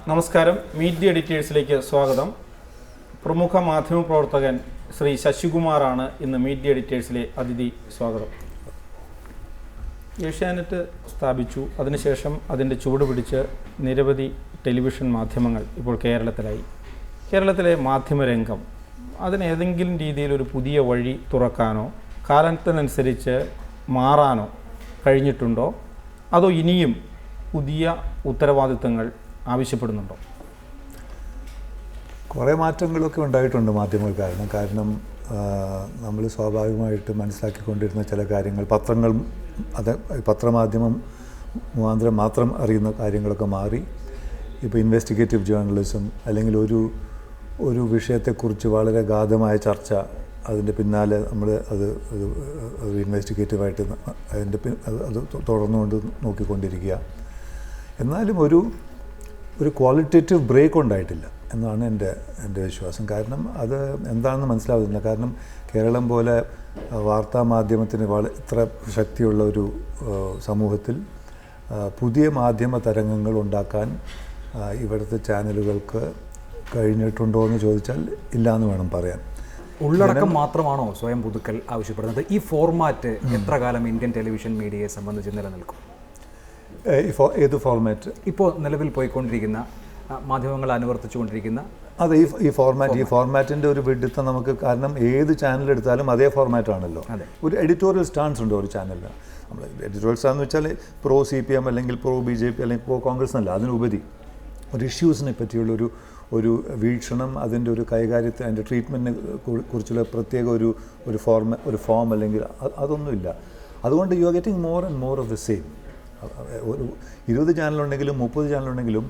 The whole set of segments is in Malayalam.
നമസ്കാരം. മീറ്റ് ദി എഡിറ്റേഴ്സിലേക്ക് സ്വാഗതം. പ്രമുഖ മാധ്യമപ്രവർത്തകൻ ശ്രീ ശശികുമാറാണ് ഇന്ന് മീറ്റ് ദി എഡിറ്റേഴ്സിലെ അതിഥി. സ്വാഗതം. ഏഷ്യാനെറ്റ് സ്ഥാപിച്ചു. അതിനുശേഷം അതിൻ്റെ ചുവട് പിടിച്ച് നിരവധി ടെലിവിഷൻ മാധ്യമങ്ങൾ ഇപ്പോൾ കേരളത്തിലായി. കേരളത്തിലെ മാധ്യമരംഗം അതിനേതെങ്കിലും രീതിയിലൊരു പുതിയ വഴി തുറക്കാനോ കാലത്തിനനുസരിച്ച് മാറാനോ കഴിഞ്ഞിട്ടുണ്ടോ? അതോ ഇനിയും പുതിയ ഉത്തരവാദിത്തങ്ങൾ ആവശ്യപ്പെടുന്നുണ്ടോ? കുറേ മാറ്റങ്ങളൊക്കെ ഉണ്ടായിട്ടുണ്ട് മാധ്യമങ്ങൾ കാരണം നമ്മൾ സ്വാഭാവികമായിട്ട് മനസ്സിലാക്കിക്കൊണ്ടിരുന്ന ചില കാര്യങ്ങൾ പത്രമാധ്യമം മുഖാന്തരം മാത്രം അറിയുന്ന കാര്യങ്ങളൊക്കെ മാറി. ഇപ്പോൾ ഇൻവെസ്റ്റിഗേറ്റീവ് ജേർണലിസം അല്ലെങ്കിൽ ഒരു വിഷയത്തെക്കുറിച്ച് വളരെ ഗാഢമായ ചർച്ച, അതിൻ്റെ പിന്നാലെ നമ്മൾ അത് ഇൻവെസ്റ്റിഗേറ്റീവായിട്ട് അത് തുടർന്നുകൊണ്ട് നോക്കിക്കൊണ്ടിരിക്കുക. എന്നാലും ഒരു ക്വാളിറ്റേറ്റീവ് ബ്രേക്ക് ഉണ്ടായിട്ടില്ല എന്നാണ് എൻ്റെ വിശ്വാസം. കാരണം അത് എന്താണെന്ന് മനസ്സിലാവുന്നില്ല. കാരണം കേരളം പോലെ വാർത്താമാധ്യമത്തിന് ഇത്ര ശക്തിയുള്ള ഒരു സമൂഹത്തിൽ പുതിയ മാധ്യമ തരംഗങ്ങൾ ഉണ്ടാക്കാൻ ഇവിടുത്തെ ചാനലുകൾക്ക് കഴിഞ്ഞിട്ടുണ്ടോ എന്ന് ചോദിച്ചാൽ ഇല്ല എന്ന് വേണം പറയാൻ. ഉള്ളടക്കം മാത്രമാണോ സ്വയം പുതുക്കൽ ആവശ്യപ്പെടുന്നത്? ഈ ഫോർമാറ്റ് എത്ര കാലം ഇന്ത്യൻ ടെലിവിഷൻ മീഡിയയെ സംബന്ധിച്ച് നിലനിൽക്കും? ഏത് ഫോർമാറ്റ്? ഇപ്പോൾ നിലവിൽ പോയിക്കൊണ്ടിരിക്കുന്ന മാധ്യമങ്ങൾ അനുവർത്തിച്ചുകൊണ്ടിരിക്കുന്ന അതെ, ഈ ഫോർമാറ്റിൻ്റെ ഒരു വിഡിത്തം നമുക്ക്, കാരണം ഏത് ചാനൽ എടുത്താലും അതേ ഫോർമാറ്റാണല്ലോ. ഒരു എഡിറ്റോറിയൽ സ്റ്റാൻസ് ഉണ്ട് ഒരു ചാനലിന്. നമ്മൾ എഡിറ്റോറിയൽ സ്റ്റാൻസ് എന്ന് വെച്ചാൽ പ്രോ CPM അല്ലെങ്കിൽ പ്രോ BJP അല്ലെങ്കിൽ പ്രോ കോൺഗ്രസ് എന്നല്ല, അതിനുപരി ഒരു ഇഷ്യൂസിനെ പറ്റിയുള്ള ഒരു വീക്ഷണം, അതിൻ്റെ ഒരു കൈകാര്യത്തെ, അതിൻ്റെ ട്രീറ്റ്മെൻറ്റിനെ കുറിച്ചുള്ള പ്രത്യേക ഒരു ഫോം അല്ലെങ്കിൽ അതൊന്നുമില്ല. അതുകൊണ്ട് you are getting more and more of the same. ഒരു 20 ചാനലുണ്ടെങ്കിലും 30 ചാനലുണ്ടെങ്കിലും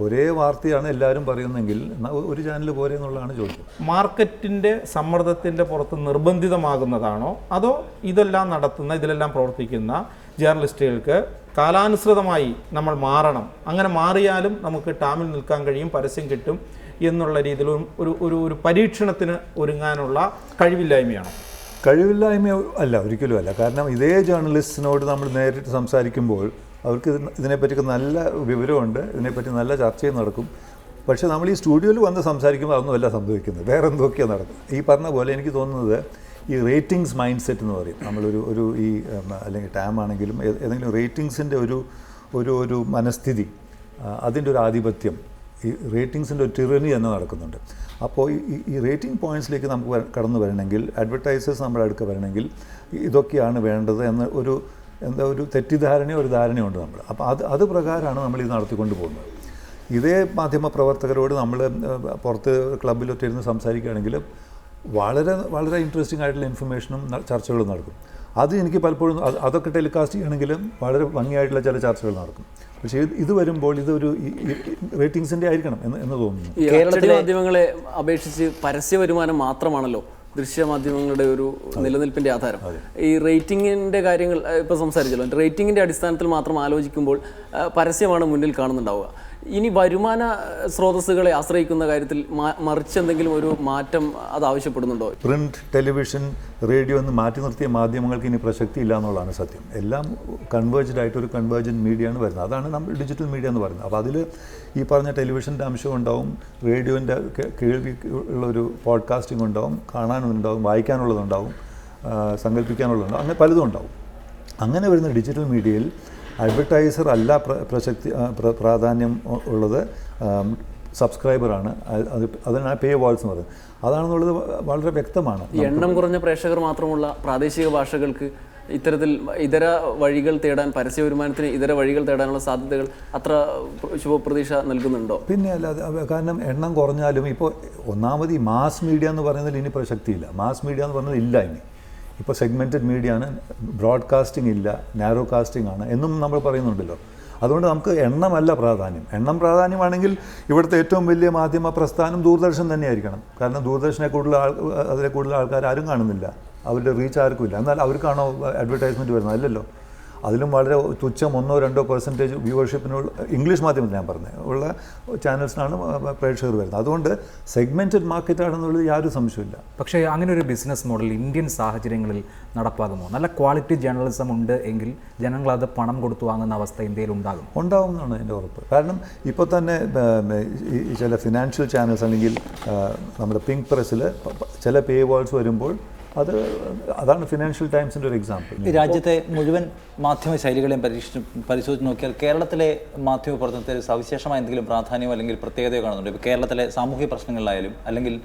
ഒരേ വാർത്തയാണ് എല്ലാവരും പറയുന്നതെങ്കിൽ ഒരു ചാനൽ പോരെ എന്നുള്ളതാണ് ചോദ്യം. മാർക്കറ്റിൻ്റെ സമ്മർദ്ദത്തിൻ്റെ പുറത്ത് നിർബന്ധിതമാകുന്നതാണോ, അതോ ഇതിലെല്ലാം പ്രവർത്തിക്കുന്ന ജേർണലിസ്റ്റുകൾക്ക് കാലാനുസൃതമായി നമ്മൾ മാറണം, അങ്ങനെ മാറിയാലും നമുക്ക് ടാമിൽ നിൽക്കാൻ കഴിയും, പരസ്യം കിട്ടും എന്നുള്ള രീതിയിലും ഒരു പരീക്ഷണത്തിന് ഒരുങ്ങാനുള്ള കഴിവില്ലായ്മയാണോ? കഴിവില്ലായ്മ അല്ല, ഒരിക്കലും അല്ല. കാരണം ഇതേ ജേർണലിസ്റ്റിനോട് നമ്മൾ നേരിട്ട് സംസാരിക്കുമ്പോൾ അവർക്ക് ഇതിനെപ്പറ്റി നല്ല വിവരമുണ്ട്, ഇതിനെപ്പറ്റി നല്ല ചർച്ചയും നടക്കും. പക്ഷേ നമ്മൾ ഈ സ്റ്റുഡിയോയിൽ വന്ന് സംസാരിക്കുമ്പോൾ അതൊന്നുമല്ല സംഭവിക്കുന്നത്, വേറെ എന്തൊക്കെയാണ് നടക്കുന്നത്. ഈ പറഞ്ഞ പോലെ എനിക്ക് തോന്നുന്നത് ഈ റേറ്റിംഗ്സ് മൈൻഡ് സെറ്റ് എന്ന് പറയും. നമ്മളൊരു ഈ അല്ലെങ്കിൽ ടാം ആണെങ്കിലും ഏതെങ്കിലും റേറ്റിംഗ്സിൻ്റെ ഒരു മനസ്ഥിതി, അതിൻ്റെ ഒരു ആധിപത്യം, ഈ റേറ്റിംഗ്സിൻ്റെ ഒരു ടിറനി തന്നെ നടക്കുന്നുണ്ട്. അപ്പോൾ ഈ റേറ്റിംഗ് പോയിൻറ്റ്സിലേക്ക് നമുക്ക് കടന്നു വരണമെങ്കിൽ, അഡ്വർടൈസേഴ്സ് നമ്മുടെ അടുക്ക വരണമെങ്കിൽ ഇതൊക്കെയാണ് വേണ്ടത് എന്ന് ഒരു തെറ്റിദ്ധാരണയോ ഒരു ധാരണയുണ്ട് നമ്മൾ. അപ്പോൾ അത് പ്രകാരമാണ് നമ്മൾ ഇത് നടത്തിക്കൊണ്ട് പോകുന്നത്. ഇതേ മാധ്യമ പ്രവർത്തകരോട് നമ്മൾ പുറത്ത് ക്ലബിലൊക്കെ ഇരുന്ന് സംസാരിക്കുകയാണെങ്കിൽ വളരെ വളരെ ഇൻട്രസ്റ്റിംഗ് ആയിട്ടുള്ള ഇൻഫർമേഷനും ചർച്ചകളും നടക്കും. അത് എനിക്ക് പലപ്പോഴും അതൊക്കെ ടെലികാസ്റ്റ് ചെയ്യണമെങ്കിലും വളരെ ഭംഗിയായിട്ടുള്ള ചില ചർച്ചകൾ നടക്കും. പക്ഷേ ഇത് വരുമ്പോൾ ഇതൊരു റേറ്റിംഗ്സിൻ്റെ ആയിരിക്കണം എന്ന് തോന്നുന്നു. കേരളത്തിലെ മാധ്യമങ്ങളെ അപേക്ഷിച്ച് പരസ്യ വരുമാനം മാത്രമാണല്ലോ ദൃശ്യമാധ്യമങ്ങളുടെ ഒരു നിലനിൽപ്പിൻ്റെ ആധാരം. ഈ റേറ്റിംഗിൻ്റെ കാര്യങ്ങൾ ഇപ്പോൾ സംസാരിച്ചല്ലോ, റേറ്റിംഗിൻ്റെ അടിസ്ഥാനത്തിൽ മാത്രം ആലോചിക്കുമ്പോൾ പരസ്യമാണ് മുന്നിൽ കാണുന്നുണ്ടാവുക. ഇനി വരുമാന സ്രോതസ്സുകളെ ആശ്രയിക്കുന്ന കാര്യത്തിൽ മറിച്ച് എന്തെങ്കിലും ഒരു മാറ്റം അത് ആവശ്യപ്പെടുന്നുണ്ടോ? പ്രിന്റ്, ടെലിവിഷൻ, റേഡിയോ എന്ന് മാറ്റി നിർത്തിയ മാധ്യമങ്ങൾക്ക് ഇനി പ്രസക്തി ഇല്ല എന്നുള്ളതാണ് സത്യം. എല്ലാം കൺവേർജ്ഡ് ആയിട്ട് ഒരു കൺവേർജൻ്റ് മീഡിയയാണ് വരുന്നത്. അതാണ് നമ്മൾ ഡിജിറ്റൽ മീഡിയ എന്ന് പറയുന്നത്. അപ്പോൾ അതിൽ ഈ പറഞ്ഞ ടെലിവിഷൻ്റെ അംശം ഉണ്ടാവും, റേഡിയോൻ്റെ കേൾവി ഉള്ളൊരു പോഡ്കാസ്റ്റിംഗ് ഉണ്ടാവും, കാണാനുണ്ടാവും, വായിക്കാനുള്ളതുണ്ടാവും, സങ്കല്പിക്കാനുള്ളതുണ്ടാവും, അങ്ങനെ പലതും ഉണ്ടാവും. അങ്ങനെ വരുന്ന ഡിജിറ്റൽ മീഡിയയിൽ അഡ്വർടൈസർ അല്ല പ്രാധാന്യം ഉള്ളത്, സബ്സ്ക്രൈബറാണ്. അതിനാണ് പേ വാൾസ് എന്ന് പറയുന്നത്. അതാണെന്നുള്ളത് വളരെ വ്യക്തമാണ്. എണ്ണം കുറഞ്ഞ പ്രേക്ഷകർ മാത്രമുള്ള പ്രാദേശിക ഭാഷകൾക്ക് ഇത്തരത്തിൽ ഇതര വഴികൾ തേടാൻ, പരസ്യ വരുമാനത്തിന് ഇതര വഴികൾ തേടാനുള്ള സാധ്യതകൾ അത്ര ശുഭപ്രതീക്ഷ നൽകുന്നുണ്ടോ? പിന്നെ അല്ലാതെ, കാരണം എണ്ണം കുറഞ്ഞാലും ഇപ്പോൾ ഒന്നാമത് ഈ മാസ് മീഡിയ എന്ന് പറയുന്നതിൽ ഇനി പ്രസക്തിയില്ല. മാസ് മീഡിയ എന്ന് പറയുന്നത് ഇല്ല ഇനി. ഇപ്പോൾ സെഗ്മെൻറ്റഡ് മീഡിയ ആണ്, ബ്രോഡ്കാസ്റ്റിംഗ് ഇല്ല, നാരോ കാസ്റ്റിംഗ് ആണ് എന്നും നമ്മൾ പറയുന്നുണ്ടല്ലോ. അതുകൊണ്ട് നമുക്ക് എണ്ണമല്ല പ്രാധാന്യം. എണ്ണം പ്രാധാന്യമാണെങ്കിൽ ഇവിടുത്തെ ഏറ്റവും വലിയ മാധ്യമ പ്രസ്ഥാനം ദൂരദർശൻ തന്നെയായിരിക്കണം. കാരണം ദൂരദർശനെ അതിലെ കൂടുതൽ ആൾക്കാർ ആരും കാണുന്നില്ല, അവരുടെ റീച്ച് ആർക്കും ഇല്ല. എന്നാൽ അവർക്കാണോ അഡ്വർടൈസ്മെൻറ്റ് വരുന്നത്? അല്ലല്ലോ. അതിലും വളരെ തുച്ഛം 1-2% വ്യൂവർഷിപ്പിനുള്ള ഇംഗ്ലീഷ് മാധ്യമത്തിൽ ഞാൻ പറഞ്ഞത് ഉള്ള ചാനൽസിനാണ് പ്രേക്ഷകർ വരുന്നത്. അതുകൊണ്ട് സെഗ്മെൻറ്റഡ് മാർക്കറ്റാണെന്നുള്ളത് യാതൊരു സംശയമില്ല. പക്ഷേ അങ്ങനെ ഒരു ബിസിനസ് മോഡൽ ഇന്ത്യൻ സാഹചര്യങ്ങളിൽ നടപ്പാകുമോ? നല്ല ക്വാളിറ്റി ജേർണലിസം ഉണ്ട് എങ്കിൽ ജനങ്ങൾ അത് പണം കൊടുത്തു വാങ്ങുന്ന അവസ്ഥ ഇന്ത്യയിൽ ഉണ്ടാകുമെന്നാണ് എൻ്റെ ഉറപ്പ്. കാരണം ഇപ്പോൾ തന്നെ ഈ ചില ഫിനാൻഷ്യൽ ചാനൽസ് അല്ലെങ്കിൽ നമ്മുടെ പിങ്ക് പ്രസ്സിൽ ചില പേ വാൾസ് വരുമ്പോൾ അതാണ് ഫിനാൻഷ്യൽ ടൈംസിൻ്റെ ഒരു എക്സാമ്പിൾ. ഈ രാജ്യത്തെ മുഴുവൻ മാധ്യമ ശൈലികളെയും പരിശോധിച്ച് നോക്കിയാൽ കേരളത്തിലെ മാധ്യമ പ്രവർത്തനത്തിൽ സവിശേഷമായ എന്തെങ്കിലും പ്രാധാന്യമോ അല്ലെങ്കിൽ പ്രത്യേകതയോ കാണുന്നുണ്ട്? ഇപ്പോൾ കേരളത്തിലെ സാമൂഹിക പ്രശ്നങ്ങളിലായാലും അല്ലെങ്കിൽ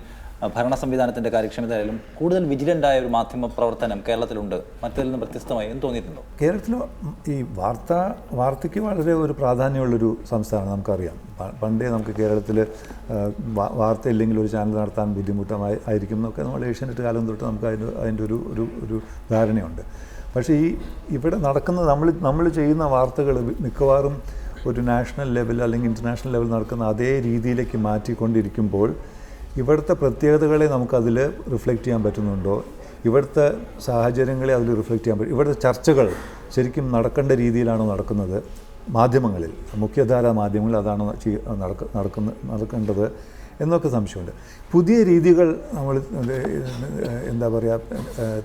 ഭരണ സംവിധാനത്തിൻ്റെ കാര്യക്ഷമതയായാലും കൂടുതൽ വിജിലൻ്റായ ഒരു മാധ്യമ പ്രവർത്തനം കേരളത്തിലുണ്ട് മറ്റതിൽ നിന്ന് വ്യത്യസ്തമായി എന്ന് തോന്നിയിട്ടുണ്ടോ? കേരളത്തിൽ ഈ വാർത്തയ്ക്ക് വളരെ ഒരു പ്രാധാന്യമുള്ളൊരു സംസ്ഥാനമാണ്. നമുക്കറിയാം, പണ്ടേ നമുക്ക് കേരളത്തിൽ വാർത്തയില്ലെങ്കിൽ ഒരു ചാനൽ നടത്താൻ ബുദ്ധിമുട്ടായിരിക്കും എന്നൊക്കെ നമ്മൾ ഏഷ്യാനെറ്റ് കാലം തൊട്ട് നമുക്ക് അതിൻ്റെ ഒരു ധാരണയുണ്ട്. പക്ഷേ ഇവിടെ നടക്കുന്ന നമ്മൾ ചെയ്യുന്ന വാർത്തകൾ മിക്കവാറും ഒരു നാഷണൽ ലെവൽ അല്ലെങ്കിൽ ഇൻ്റർനാഷണൽ ലെവൽ നടക്കുന്ന അതേ രീതിയിലേക്ക് മാറ്റിക്കൊണ്ടിരിക്കുമ്പോൾ ഇവിടുത്തെ പ്രത്യേകതകളെ നമുക്കതിൽ റിഫ്ലക്റ്റ് ചെയ്യാൻ പറ്റുന്നുണ്ടോ, ഇവിടുത്തെ സാഹചര്യങ്ങളെ അതിൽ റിഫ്ലക്റ്റ് ചെയ്യാൻ പറ്റും, ഇവിടുത്തെ ചർച്ചകൾ ശരിക്കും നടക്കേണ്ട രീതിയിലാണോ നടക്കുന്നത് മാധ്യമങ്ങളിൽ, മുഖ്യധാര മാധ്യമങ്ങളിൽ അതാണ് നടക്കേണ്ടത് എന്നൊക്കെ സംശയമുണ്ട്. പുതിയ രീതികൾ നമ്മൾ എന്താ പറയുക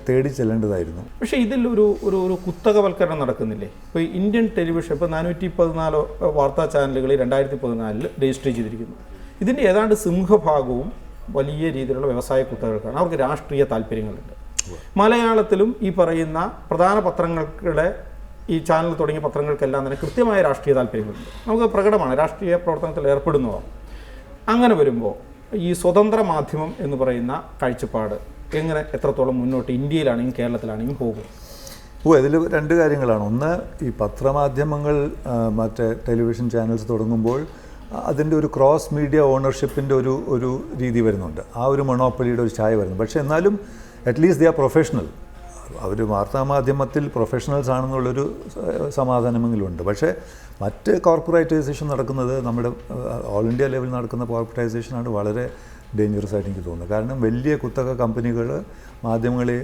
തേടി ചെല്ലേണ്ടതായിരുന്നു. പക്ഷേ ഇതിൽ ഒരു കുത്തകവൽക്കരണം നടക്കുന്നില്ലേ? ഇപ്പോൾ ഇന്ത്യൻ ടെലിവിഷൻ ഇപ്പോൾ 414 വാർത്താ ചാനലുകളിൽ 2014 രജിസ്റ്റർ ചെയ്തിരിക്കുന്നു. ഇതിൻ്റെ ഏതാണ്ട് സിംഹഭാഗവും വലിയ രീതിയിലുള്ള വ്യവസായ കുത്തകകൾക്കാണ്. അവർക്ക് രാഷ്ട്രീയ താല്പര്യങ്ങളുണ്ട്. മലയാളത്തിലും ഈ പറയുന്ന പ്രധാന പത്രങ്ങളുടെ ഈ ചാനൽ തുടങ്ങിയ പത്രങ്ങൾക്കെല്ലാം തന്നെ കൃത്യമായ രാഷ്ട്രീയ താല്പര്യങ്ങളുണ്ട്. നമുക്ക് പ്രകടമാണ്, രാഷ്ട്രീയ പ്രവർത്തനത്തിൽ ഏർപ്പെടുന്നതാണ്. അങ്ങനെ വരുമ്പോൾ ഈ സ്വതന്ത്ര മാധ്യമം എന്ന് പറയുന്ന കാഴ്ചപ്പാട് എങ്ങനെ എത്രത്തോളം മുന്നോട്ട് ഇന്ത്യയിലാണെങ്കിലും കേരളത്തിലാണെങ്കിലും പോകും? ഇതിൽ രണ്ട് കാര്യങ്ങളാണ്. ഒന്ന്, ഈ പത്രമാധ്യമങ്ങൾ മറ്റേ ടെലിവിഷൻ ചാനൽസ് തുടങ്ങുമ്പോൾ അതിൻ്റെ ഒരു ക്രോസ് മീഡിയ ഓണർഷിപ്പിൻ്റെ ഒരു രീതി വരുന്നുണ്ട്. ആ ഒരു മൊണോപ്പൊളിയുടെ ഒരു ഛായ വരുന്നു. പക്ഷേ എന്നാലും അറ്റ്ലീസ്റ്റ് ദേ ആർ പ്രൊഫഷണൽ. അവർ വാർത്താമാധ്യമത്തിൽ പ്രൊഫഷണൽസ് ആണെന്നുള്ളൊരു സമാധാനമെങ്കിലുണ്ട്. പക്ഷേ മറ്റ് കോർപ്പറേറ്റൈസേഷൻ നടക്കുന്നത് നമ്മുടെ ഓൾ ഇന്ത്യ ലെവലിൽ നടക്കുന്ന കോർപ്പറേറ്റൈസേഷനാണ് വളരെ ഡേഞ്ചറസ് ആയിട്ട് എനിക്ക് തോന്നുന്നത്. കാരണം വലിയ കുത്തക കമ്പനികൾ മാധ്യമങ്ങളെ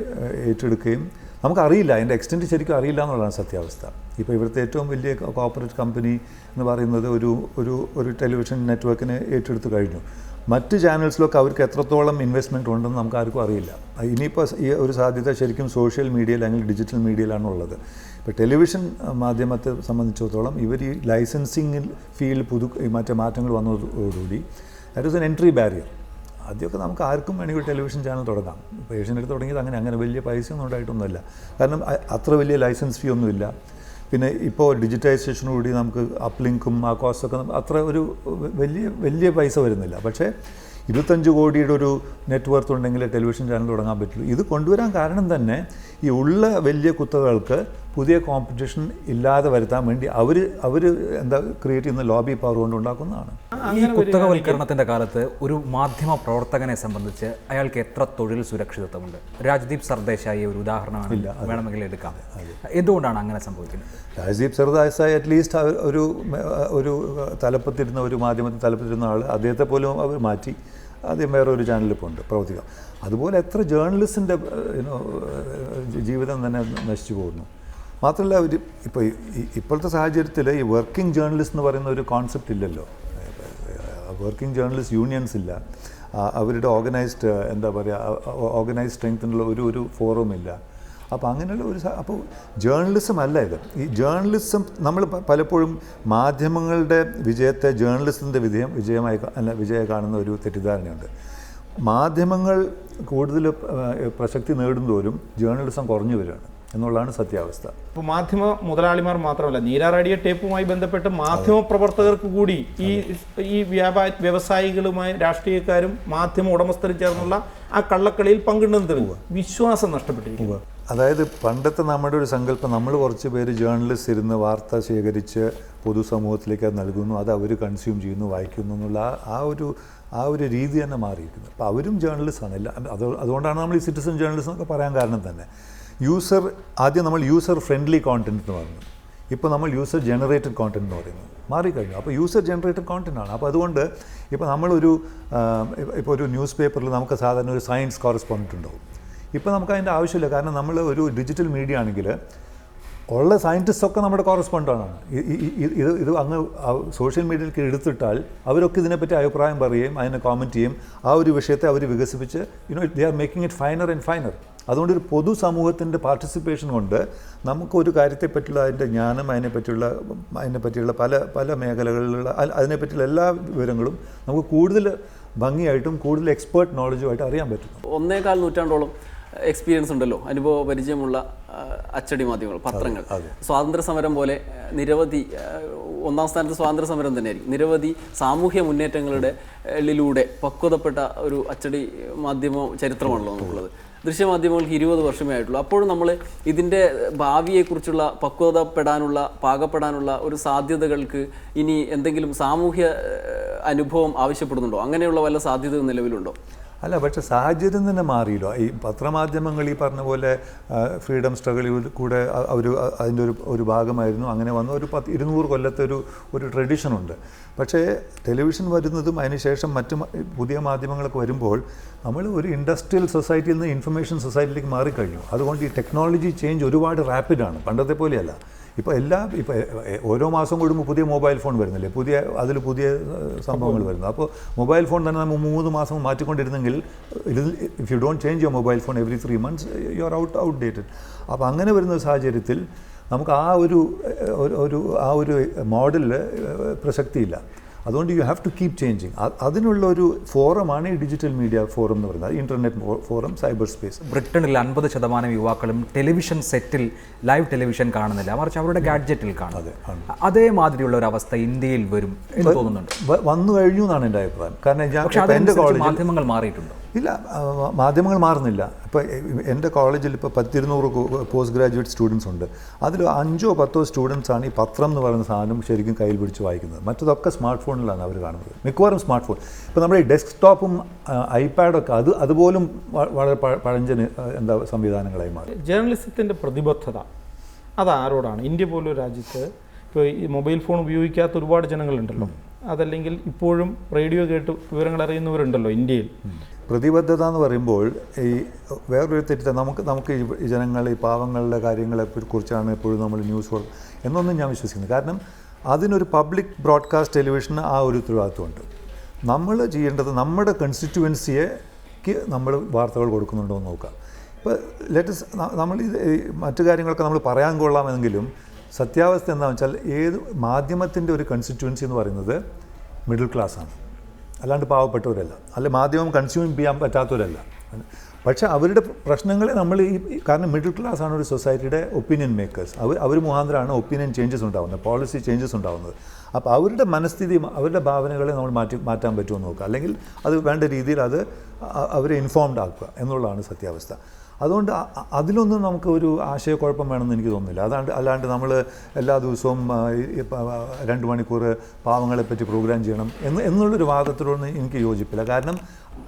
ഏറ്റെടുക്കുകയും നമുക്കറിയില്ല, അതിൻ്റെ എക്സ്റ്റെൻറ്റ് ശരിക്കും അറിയില്ല എന്നുള്ളതാണ് സത്യാവസ്ഥ. ഇപ്പോൾ ഇവിടുത്തെ ഏറ്റവും വലിയ കോർപ്പറേറ്റ് കമ്പനി എന്ന് പറയുന്നത് ഒരു ടെലിവിഷൻ നെറ്റ്വർക്കിനെ ഏറ്റെടുത്ത് കഴിഞ്ഞു. മറ്റ് ചാനൽസിലൊക്കെ അവർക്ക് എത്രത്തോളം ഇൻവെസ്റ്റ്മെൻറ്റ് ഉണ്ടെന്ന് നമുക്ക് ആർക്കും അറിയില്ല. ഇനിയിപ്പോൾ ഈ ഒരു സാധ്യത ശരിക്കും സോഷ്യൽ മീഡിയയിൽ അല്ലെങ്കിൽ ഡിജിറ്റൽ മീഡിയയിലാണുള്ളത്. ഇപ്പോൾ ടെലിവിഷൻ മാധ്യമത്തെ സംബന്ധിച്ചിടത്തോളം ഇവർ ഈ ലൈസൻസിങ്ങിൽ ഫീൽഡ് മറ്റേ മാറ്റങ്ങൾ വന്നതോടുകൂടി that is N entry barrier. ആദ്യമൊക്കെ നമുക്ക് ആർക്കും വേണമെങ്കിൽ ടെലിവിഷൻ ചാനൽ തുടങ്ങാം. ഇപ്പോൾ ഏഷ്യാനെറ്റ് തുടങ്ങിയത് അങ്ങനെ വലിയ പൈസയൊന്നും ഉണ്ടായിട്ടൊന്നുമില്ല. കാരണം അത്ര വലിയ ലൈസൻസ് ഫീ ഒന്നുമില്ല. പിന്നെ ഇപ്പോൾ ഡിജിറ്റൈസേഷനോടുകൂടി നമുക്ക് അപ്ലിങ്കും ആ കോസ്റ്റൊക്കെ അത്ര ഒരു വലിയ പൈസ വരുന്നില്ല. പക്ഷേ 25 കോടിയുടെ ഒരു നെറ്റ്വർത്ത് ഉണ്ടെങ്കിൽ ടെലിവിഷൻ ചാനൽ തുടങ്ങാൻ പറ്റുള്ളൂ. ഇത് കൊണ്ടുവരാൻ കാരണം തന്നെ ഈ ഉള്ള വലിയ കുത്തകൾക്ക് പുതിയ കോമ്പറ്റീഷൻ ഇല്ലാതെ വരുത്താൻ വേണ്ടി അവർ എന്താ ക്രിയേറ്റ് ചെയ്യുന്ന ലോബി പവർ കൊണ്ട് ഉണ്ടാക്കുന്നതാണ്. ഈ കുത്തകവൽക്കരണത്തിൻ്റെ കാലത്ത് ഒരു മാധ്യമ പ്രവർത്തകനെ സംബന്ധിച്ച് അയാൾക്ക് എത്ര തൊഴിൽ സുരക്ഷിതത്വമുണ്ട്? രാജ്ദീപ് സർദേശായി ഒരു ഉദാഹരണമാണ് വേണമെങ്കിൽ എടുക്കാം. എന്തുകൊണ്ടാണ് അങ്ങനെ സംഭവിക്കുന്നത്? രാജ്ദീപ് സർദേശായി അറ്റ്ലീസ്റ്റ് ഒരു തലപ്പത്തിരുന്ന ഒരു മാധ്യമത്തിൽ തലപ്പത്തിരുന്ന ആൾ, അദ്ദേഹത്തെ പോലും അവർ മാറ്റി ആദ്യം വേറെ ഒരു ചാനലിൽ പോകുന്നുണ്ട് പ്രവർത്തിക്കാം. അതുപോലെ എത്ര ജേർണലിസ്റ്റിൻ്റെ ജീവിതം തന്നെ നശിച്ചു പോകുന്നു. മാത്രമല്ല ഇപ്പോഴത്തെ സാഹചര്യത്തിൽ ഈ വർക്കിംഗ് ജേർണലിസ്റ്റ് എന്ന് പറയുന്ന ഒരു കോൺസെപ്റ്റ് ഇല്ലല്ലോ. വർക്കിംഗ് ജേർണലിസ്റ്റ് യൂണിയൻസ് ഇല്ല, അവരുടെ ഓർഗനൈസ്ഡ് സ്ട്രെങ്ത്തിനുള്ള ഒരു ഫോറം ഇല്ല. അപ്പോൾ അങ്ങനെയുള്ള അപ്പോൾ ജേർണലിസം അല്ല ഇത്. ഈ ജേർണലിസം നമ്മൾ പലപ്പോഴും മാധ്യമങ്ങളുടെ വിജയത്തെ ജേർണലിസത്തിൻ്റെ വിജയം കാണുന്ന ഒരു തെറ്റിദ്ധാരണയുണ്ട്. മാധ്യമങ്ങൾ കൂടുതൽ പ്രസക്തി നേടുന്തോറും ജേർണലിസം കുറഞ്ഞു വരികയാണ് എന്നുള്ളതാണ് സത്യാവസ്ഥ. ഇപ്പോൾ മാധ്യമ മുതലാളിമാർ മാത്രമല്ല, നീര റേഡിയോ ടേപ്പുമായി ബന്ധപ്പെട്ട് മാധ്യമ പ്രവർത്തകർക്ക് കൂടി ഈ വ്യവസായികളുമായി രാഷ്ട്രീയക്കാരും മാധ്യമ ഉടമസ്ഥരും ചേർന്നുള്ള ആ കള്ളക്കളിയിൽ പങ്കിടുന്നത് വിശ്വാസം നഷ്ടപ്പെട്ടിരിക്കുന്നു. അതായത് പണ്ടത്തെ നമ്മുടെ ഒരു സങ്കല്പം, നമ്മൾ കുറച്ച് പേര് ജേർണലിസ്റ്റ് ഇരുന്ന് വാർത്ത ശേഖരിച്ച് പൊതുസമൂഹത്തിലേക്ക് അത് നൽകുന്നു, അത് അവർ കൺസ്യൂം ചെയ്യുന്നു, വായിക്കുന്നു എന്നുള്ള ആ ഒരു രീതി തന്നെ മാറിയിരിക്കുന്നു. അപ്പോൾ അവരും ജേർണലിസ്റ്റാണ് എല്ലാം. അതുകൊണ്ടാണ് നമ്മൾ ഈ സിറ്റിസൺ ജേർണലിസം എന്നൊക്കെ പറയാൻ കാരണം തന്നെ. ആദ്യം നമ്മൾ യൂസർ ഫ്രണ്ട്ലി കോണ്ടൻറ്റ് എന്ന് പറഞ്ഞു, ഇപ്പോൾ നമ്മൾ യൂസർ ജനറേറ്റഡ് കോണ്ടൻറ്റ് എന്ന് പറയുന്നത് മാറിക്കഴിഞ്ഞു. അപ്പോൾ യൂസർ ജനറേറ്റഡ് കോണ്ടൻറ്റാണ്. അപ്പോൾ അതുകൊണ്ട് ഇപ്പോൾ ഇപ്പോൾ ഒരു ന്യൂസ് പേപ്പറിൽ നമുക്ക് സാധാരണ ഒരു സയൻസ് കോറസ്പോണ്ടൻ്റ് ഉണ്ടാവും. ഇപ്പോൾ നമുക്ക് അതിൻ്റെ ആവശ്യമില്ല. കാരണം നമ്മൾ ഒരു ഡിജിറ്റൽ മീഡിയ ആണെങ്കിൽ ഉള്ള സയൻറ്റിസ്റ്റൊക്കെ നമ്മുടെ കോറസ്പോണ്ടാണ്. ഇത് അങ്ങ് സോഷ്യൽ മീഡിയയിലേക്ക് എടുത്തിട്ടാൽ അവരൊക്കെ ഇതിനെപ്പറ്റി അഭിപ്രായം പറയുകയും അതിനെ കോമൻറ്റ് ചെയ്യും. ആ ഒരു വിഷയത്തെ അവർ വികസിപ്പിച്ച് they are making it finer and finer. അതുകൊണ്ട് ഒരു പൊതുസമൂഹത്തിൻ്റെ പാർട്ടിസിപ്പേഷൻ കൊണ്ട് നമുക്കൊരു കാര്യത്തെപ്പറ്റിയുള്ള അതിൻ്റെ ജ്ഞാനം, അതിനെപ്പറ്റിയുള്ള പല മേഖലകളിലുള്ള അതിനെപ്പറ്റിയുള്ള എല്ലാ വിവരങ്ങളും നമുക്ക് കൂടുതൽ ഭംഗിയായിട്ടും കൂടുതൽ എക്സ്പേർട്ട് നോളജുമായിട്ട് അറിയാൻ പറ്റും. 1.25 നൂറ്റാണ്ടോളം എക്സ്പീരിയൻസ് ഉണ്ടല്ലോ, അനുഭവ പരിചയമുള്ള അച്ചടി മാധ്യമങ്ങൾ, പത്രങ്ങൾ. സ്വാതന്ത്ര്യ സമരം പോലെ നിരവധി, ഒന്നാം സ്ഥാനത്ത് സ്വാതന്ത്ര്യ സമരം തന്നെയായിരിക്കും, നിരവധി സാമൂഹ്യ മുന്നേറ്റങ്ങളുടെ ളിലൂടെ പക്വതപ്പെട്ട ഒരു അച്ചടി മാധ്യമ ചരിത്രമാണല്ലോ നമുക്കുള്ളത്. ദൃശ്യമാധ്യമങ്ങൾക്ക് 20 വർഷമേ ആയിട്ടുള്ളൂ. അപ്പോഴും നമ്മൾ ഇതിൻ്റെ ഭാവിയെക്കുറിച്ചുള്ള പാകപ്പെടാനുള്ള ഒരു സാധ്യതകൾക്ക് ഇനി എന്തെങ്കിലും സാമൂഹ്യ അനുഭവം ആവശ്യപ്പെടുന്നുണ്ടോ? അങ്ങനെയുള്ള വല്ല സാധ്യത നിലവിലുണ്ടോ? അല്ല, പക്ഷേ സാഹചര്യം തന്നെ മാറിയല്ലോ. ഈ പത്രമാധ്യമങ്ങൾ ഈ പറഞ്ഞ പോലെ ഫ്രീഡം സ്ട്രഗിളിൽ കൂടെ അതിൻ്റെ ഒരു ഭാഗമായിരുന്നു. അങ്ങനെ വന്ന ഒരു 200 കൊല്ലത്തെ ഒരു ട്രഡീഷനുണ്ട്. പക്ഷേ ടെലിവിഷൻ വരുന്നതും അതിനുശേഷം മറ്റ് പുതിയ മാധ്യമങ്ങളൊക്കെ വരുമ്പോൾ നമ്മൾ ഒരു ഇൻഡസ്ട്രിയൽ സൊസൈറ്റിയിൽ നിന്ന് ഇൻഫർമേഷൻ സൊസൈറ്റിയിലേക്ക് മാറിക്കഴിഞ്ഞു. അതുകൊണ്ട് ഈ ടെക്നോളജി ചേഞ്ച് ഒരുപാട് റാപ്പിഡാണ്, പണ്ടത്തെ പോലെയല്ല. ഇപ്പോൾ ഓരോ മാസം കൂടുമ്പോൾ പുതിയ മൊബൈൽ ഫോൺ വരുന്നില്ലേ, അതിൽ പുതിയ സംഭവങ്ങൾ വരുന്നു. അപ്പോൾ മൊബൈൽ ഫോൺ തന്നെ നമ്മൾ 3 മാസം മാറ്റിക്കൊണ്ടിരുന്നെങ്കിൽ if you don't change your mobile phone every 3 months you are outdated. അപ്പോൾ അങ്ങനെ വരുന്ന സാഹചര്യത്തിൽ നമുക്ക് ആ ഒരു മോഡലിൽ പ്രസക്തിയില്ല. അതുകൊണ്ട് you have to keep changing. അതിനുള്ള ഒരു ഫോറമാണ് ഈ ഡിജിറ്റൽ മീഡിയ ഫോറം എന്ന് പറയുന്നത്, ഇൻ്റർനെറ്റ് ഫോറം, സൈബർ സ്പേസ്. ബ്രിട്ടനിൽ 50% യുവാക്കളും ടെലിവിഷൻ സെറ്റിൽ ലൈവ് ടെലിവിഷൻ കാണുന്നില്ല, മറിച്ച് അവരുടെ ഗാഡ്ജറ്റിൽ കാണും. അതേമാതിരിയുള്ള ഒരു അവസ്ഥ ഇന്ത്യയിൽ വരും എന്ന് തോന്നുന്നുണ്ട്. വന്നു കഴിഞ്ഞു എന്നാണ് എൻ്റെ അഭിപ്രായം. കാരണം എൻ്റെ കോളേജിൽ മാധ്യമങ്ങൾ മാറിയിട്ടുണ്ടോ? ഇല്ല, മാധ്യമങ്ങൾ മാറുന്നില്ല. ഇപ്പോൾ എൻ്റെ കോളേജിൽ ഇപ്പോൾ 200 പോസ്റ്റ് ഗ്രാജുവേറ്റ് സ്റ്റുഡൻസ് ഉണ്ട്. അതിൽ 5-10 സ്റ്റുഡൻസാണ് ഈ പത്രം എന്ന് പറയുന്ന സാധനം ശരിക്കും കയ്യിൽ പിടിച്ച് വായിക്കുന്നത്. മറ്റതൊക്കെ സ്മാർട്ട് ഫോണിലാണ് അവർ കാണുന്നത്, മിക്കവാറും സ്മാർട്ട് ഫോൺ. ഇപ്പോൾ നമ്മുടെ ഈ ഡെസ്ക്ടോപ്പും ഐപാഡൊക്കെ അതുപോലും വളരെ പഴഞ്ചന് സംവിധാനങ്ങളായി മാറി. ജേർണലിസത്തിൻ്റെ പ്രതിബദ്ധത അതാരോടാണ്? ഇന്ത്യ പോലൊരു രാജ്യത്ത് ഇപ്പോൾ ഈ മൊബൈൽ ഫോൺ ഉപയോഗിക്കാത്ത ഒരുപാട് ജനങ്ങളുണ്ടല്ലോ, അതല്ലെങ്കിൽ ഇപ്പോഴും റേഡിയോ കേട്ട് വിവരങ്ങൾ അറിയുന്നവരുണ്ടല്ലോ ഇന്ത്യയിൽ. പ്രതിബദ്ധത എന്ന് പറയുമ്പോൾ ഈ വേറൊരു തെറ്റിദ്ധാരണ, നമുക്ക് ഈ ജനങ്ങൾ, ഈ പാവങ്ങളുടെ കാര്യങ്ങളെ കുറിച്ചാണ് എപ്പോഴും നമ്മൾ ന്യൂസ് എന്നൊന്നും ഞാൻ വിശ്വസിക്കുന്നത്. കാരണം അതിനൊരു പബ്ലിക് ബ്രോഡ്കാസ്റ്റ് ടെലിവിഷന് ആ ഒരു ഉത്തരവാദിത്വമുണ്ട്. നമ്മൾ ചെയ്യേണ്ടത് നമ്മുടെ കൺസ്റ്റിറ്റ്യുവൻസിക്ക് നമ്മൾ വാർത്തകൾ കൊടുക്കുന്നുണ്ടോ എന്ന് നോക്കാം. ഇപ്പോൾ ലേറ്റസ്റ്റ് നമ്മൾ മറ്റു കാര്യങ്ങളൊക്കെ നമ്മൾ പറയാൻ കൊള്ളാമെങ്കിലും സത്യാവസ്ഥ എന്താണെന്ന് വെച്ചാൽ ഏത് മാധ്യമത്തിൻ്റെ ഒരു കൺസ്റ്റിറ്റ്യുവൻസി എന്ന് പറയുന്നത് മിഡിൽ ക്ലാസ്സാണ്, അല്ലാണ്ട് പാവപ്പെട്ടവരല്ല, അല്ല മാധ്യമം കൺസ്യൂം ചെയ്യാൻ പറ്റാത്തവരല്ല. പക്ഷേ അവരുടെ പ്രശ്നങ്ങളെ നമ്മൾ കാരണം മിഡിൽ ക്ലാസ് ആണ് ഒരു സൊസൈറ്റിയുടെ ഒപ്പീനിയൻ മേക്കേഴ്സ്. അവർ മുഖാന്തരമാണ് ഒപ്പീനിയൻ ചേഞ്ചസ് ഉണ്ടാകുന്നത്, പോളിസി ചേഞ്ചസ് ഉണ്ടാകുന്നത്. അപ്പോൾ അവരുടെ മനസ്ഥിതി, അവരുടെ ഭാവനകളെ നമ്മൾ മാറ്റാൻ പറ്റുമോ നോക്കുക, അല്ലെങ്കിൽ അത് വേണ്ട രീതിയിൽ അവരെ ഇൻഫോംഡ് ആക്കുക എന്നുള്ളതാണ് സത്യാവസ്ഥ. അതുകൊണ്ട് അതിലൊന്നും നമുക്ക് ഒരു ആശയക്കുഴപ്പം വേണമെന്ന് എനിക്ക് തോന്നുന്നില്ല. അല്ലാണ്ട് നമ്മൾ എല്ലാ ദിവസവും 2 മണിക്കൂർ പാവങ്ങളെപ്പറ്റി പ്രോഗ്രാം ചെയ്യണം എന്നുള്ളൊരു വാദത്തിലൊന്നും എനിക്ക് യോജിപ്പില്ല. കാരണം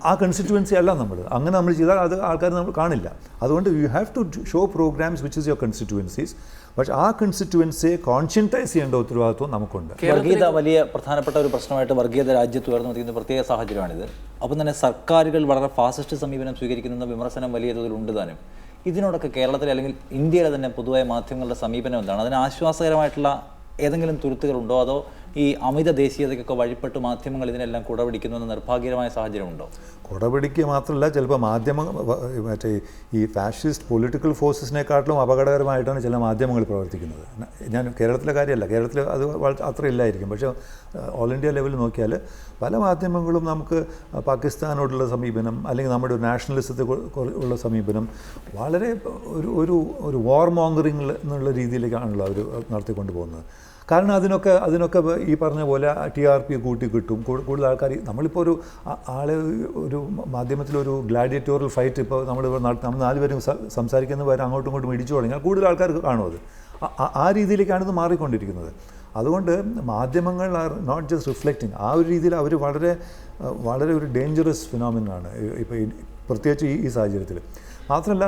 ആ കൺസ്റ്റിറ്റ്യുവൻസി അല്ല അങ്ങനെ നമ്മൾ ചെയ്താൽ അത് ആൾക്കാർ നമ്മൾ കാണില്ല. അതുകൊണ്ട് you have to show programmes which is your constituencies. പക്ഷേ ആ കൺസ്റ്റിറ്റ്യുവൻസിയെ കോൺഷ്യൻറ്റൈസ് ചെയ്യേണ്ട ഉത്തരവാദിത്വം നമുക്കുണ്ട്. വർഗീയത വലിയ പ്രധാനപ്പെട്ട ഒരു പ്രശ്നമായിട്ട് വർഗീയത രാജ്യത്ത് ഉയർന്നു നിൽക്കുന്ന പ്രത്യേക സാഹചര്യമാണിത്. അപ്പം തന്നെ സർക്കാരുകൾ വളരെ ഫാസിസ്റ്റ് സമീപനം സ്വീകരിക്കുന്ന വിമർശനം വലിയ തോതിൽ ഉണ്ട് താനും. ഇതിനോടൊക്കെ കേരളത്തിലെ അല്ലെങ്കിൽ ഇന്ത്യയിലെ തന്നെ പൊതുവായ മാധ്യമങ്ങളുടെ സമീപനം എന്താണ്? അതിന് ആശ്വാസകരമായിട്ടുള്ള ഏതെങ്കിലും തുരുത്തുകളുണ്ടോ? അതോ ഈ അമിത ദേശീയതയ്ക്കൊക്കെ വഴിപ്പെട്ട് മാധ്യമങ്ങൾ ഇതിനെല്ലാം കുടപിടിക്കുന്ന നിർഭാഗ്യകരമായ സാഹചര്യമുണ്ടോ? കുടപിടിക്കുക മാത്രമല്ല, ചിലപ്പോൾ മറ്റേ ഈ ഫാഷിസ്റ്റ് പൊളിറ്റിക്കൽ ഫോഴ്സസിനെക്കാട്ടിലും അപകടകരമായിട്ടാണ് ചില മാധ്യമങ്ങൾ പ്രവർത്തിക്കുന്നത്. ഞാൻ കേരളത്തിലെ കാര്യമല്ല, കേരളത്തിൽ അത് അത്ര ഇല്ലായിരിക്കും. പക്ഷേ ഓൾ ഇന്ത്യ ലെവലിൽ നോക്കിയാൽ പല മാധ്യമങ്ങളും നമുക്ക് പാകിസ്ഥാനോടുള്ള സമീപനം, അല്ലെങ്കിൽ നമ്മുടെ ഒരു നാഷണലിസത്തെ ഉള്ള സമീപനം വളരെ ഒരു വാർ മോങ്കറിംഗ് എന്നുള്ള രീതിയിലേക്കാണല്ലോ അവർ നടത്തിക്കൊണ്ട് പോകുന്നത്. കാരണം അതിനൊക്കെ ഈ പറഞ്ഞ പോലെ TRP കൂട്ടി കിട്ടും, കൂടുതൽ ആൾക്കാർ. നമ്മളിപ്പോൾ ഒരു മാധ്യമത്തിലൊരു ഗ്ലാഡിയേറ്റോറിയൽ ഫൈറ്റ് ഇപ്പോൾ നമ്മൾ 4 പേരും സംസാരിക്കുന്ന പേര് അങ്ങോട്ടും ഇങ്ങോട്ടും ഇടിച്ചു തുടങ്ങിയാൽ കൂടുതൽ ആൾക്കാർക്ക് കാണും. അത് ആ രീതിയിലേക്കാണ് ഇത് മാറിക്കൊണ്ടിരിക്കുന്നത്. അതുകൊണ്ട് മാധ്യമങ്ങൾ ആർ നോട്ട് ജസ്റ്റ് റിഫ്ലക്റ്റിംഗ്. ആ ഒരു രീതിയിൽ അവർ വളരെ ഒരു ഡേഞ്ചറസ് ഫിനോമിനാണ് ഇപ്പോൾ പ്രത്യേകിച്ച് ഈ സാഹചര്യത്തിൽ. മാത്രമല്ല